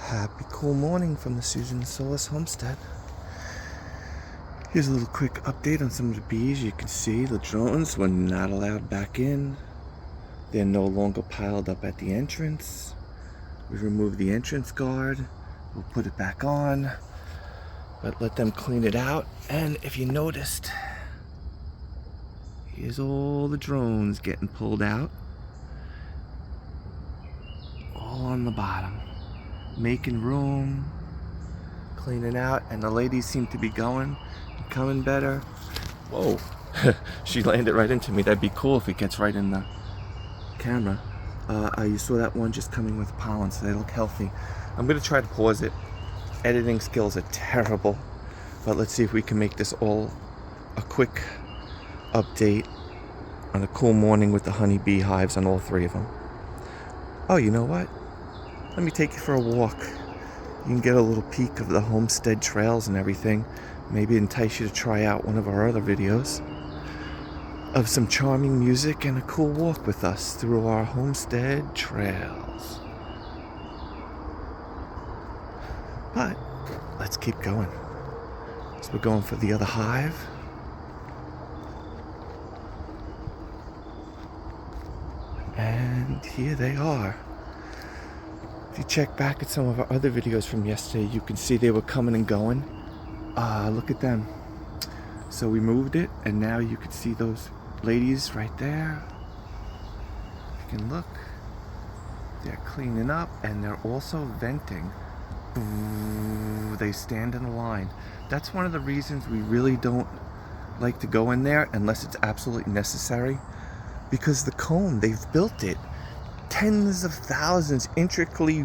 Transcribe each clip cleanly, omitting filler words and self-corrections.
Happy cool morning from the Susan&SoullasHomestead. Here's a little quick update on some of the bees. You can see the drones were not allowed back in. They're no longer piled up at the entrance. We removed the entrance guard. We'll put it back on, but let them clean it out. And if you noticed, here's all the drones getting pulled out. All on the bottom. Making room, cleaning out, and the ladies seem to be coming better. Whoa, she landed right into me. That'd be cool if it gets right in the camera. You saw that one just coming with pollen, so they look healthy. I'm gonna try to pause it. Editing skills are terrible, but let's see if we can make this all a quick update on a cool morning with the honeybee hives on all three of them. Oh, you know what? Let me take you for a walk. You can get a little peek of the homestead trails and everything. Maybe entice you to try out one of our other videos of some charming music and a cool walk with us through our homestead trails. But let's keep going. So we're going for the other hive. And here they are. If you check back at some of our other videos from yesterday, you can see they were coming and going. Look at them. So we moved it, and now you can see those ladies right there. You can look. They're cleaning up, and they're also venting. They stand in a line. That's one of the reasons we really don't like to go in there unless it's absolutely necessary. Because the comb, they've built it. Tens of thousands, intricately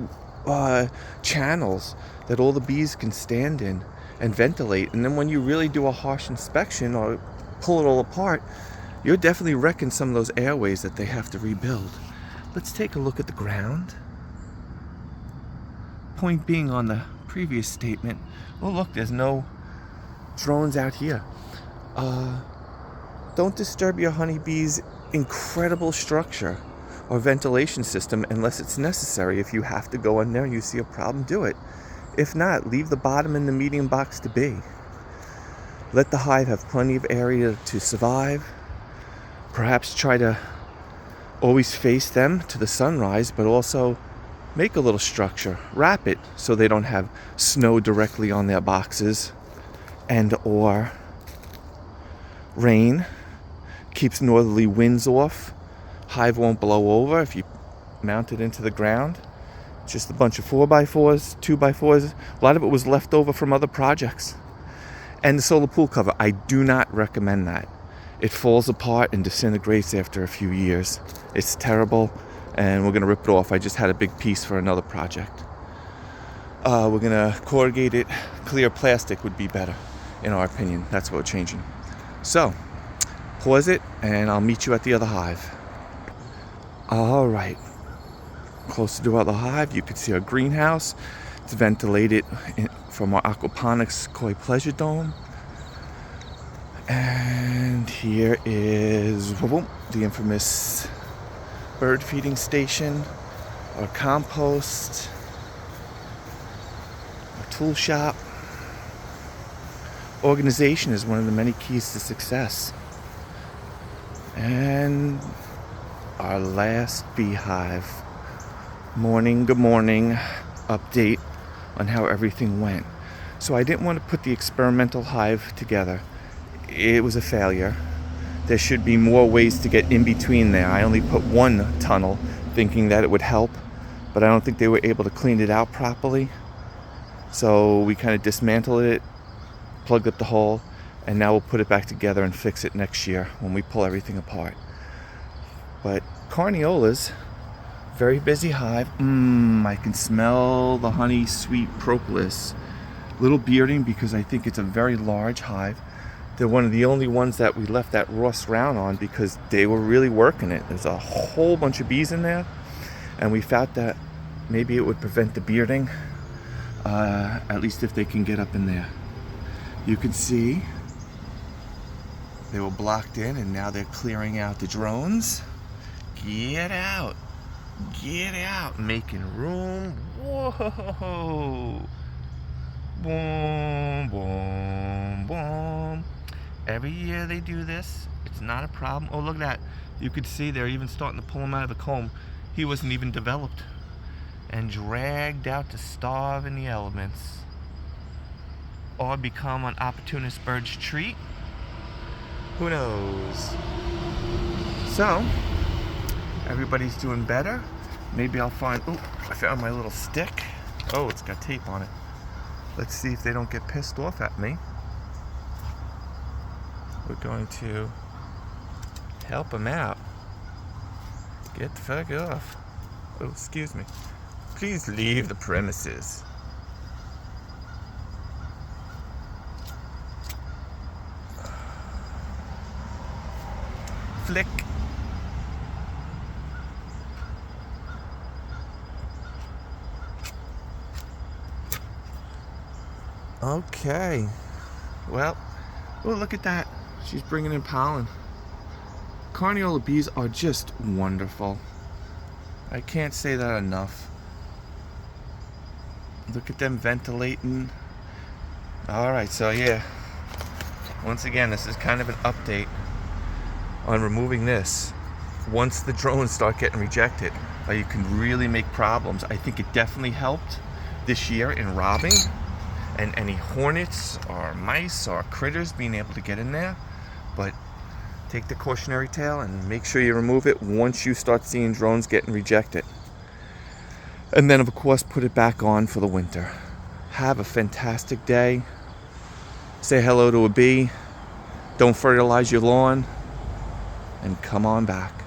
channels that all the bees can stand in and ventilate. And then when you really do a harsh inspection or pull it all apart, you're definitely wrecking some of those airways that they have to rebuild. Let's take a look at the ground. Point being on the previous statement, well look, there's no drones out here. Don't disturb your honeybees' incredible structure or ventilation system unless it's necessary. If you have to go in there and you see a problem, do it. If not, leave the bottom and the medium box to be. Let the hive have plenty of area to survive. Perhaps try to always face them to the sunrise, but also make a little structure. Wrap it so they don't have snow directly on their boxes and or rain. Keeps northerly winds off. Hive won't blow over if you mount it into the ground. It's just a bunch of 4x4s, 2x4s. A lot of it was left over from other projects. And the solar pool cover, I do not recommend that. It falls apart and disintegrates after a few years. It's terrible, and we're gonna rip it off. I just had a big piece for another project. We're gonna corrugate it. Clear plastic would be better, in our opinion. That's what we're changing. So, pause it, and I'll meet you at the other hive. All right, closer to our hive, you can see our greenhouse. It's ventilated from our aquaponics koi pleasure dome. And here is the infamous bird feeding station, our compost, our tool shop. Organization is one of the many keys to success. And our last beehive good morning update on how everything went. So I didn't want to put the experimental hive together. It was a failure. There should be more ways to get in between there. I only put one tunnel thinking that it would help, but I don't think they were able to clean it out properly. So we kind of dismantled it, plugged up the hole, and now we'll put it back together and fix it next year when we pull everything apart. But Carniolas, very busy hive. I can smell the honey sweet propolis. Little bearding because I think it's a very large hive. They're one of the only ones that we left that Ross round on because they were really working it. There's a whole bunch of bees in there, and we found that maybe it would prevent the bearding, at least if they can get up in there. You can see they were blocked in, and now they're clearing out the drones. Get out. Get out. Making room. Whoa! Boom, boom, boom. Every year they do this. It's not a problem. Oh, look at that. You could see they're even starting to pull him out of the comb. He wasn't even developed. And dragged out to starve in the elements. Or become an opportunist bird's treat. Who knows? So, everybody's doing better. Maybe I'll find... Oh, I found my little stick. Oh, it's got tape on it. Let's see if they don't get pissed off at me. We're going to help them out. Get the fuck off. Oh, excuse me. Please leave the premises. Flick. Okay. Well, oh, look at that. She's bringing in pollen. Carniola bees are just wonderful. I can't say that enough. Look at them ventilating. Alright, so yeah. Once again, this is kind of an update on removing this. Once the drones start getting rejected, you can really make problems. I think it definitely helped this year in robbing. And any hornets or mice or critters being able to get in there. But take the cautionary tale and make sure you remove it once you start seeing drones getting rejected. And then, of course, put it back on for the winter. Have a fantastic day. Say hello to a bee. Don't fertilize your lawn. And come on back.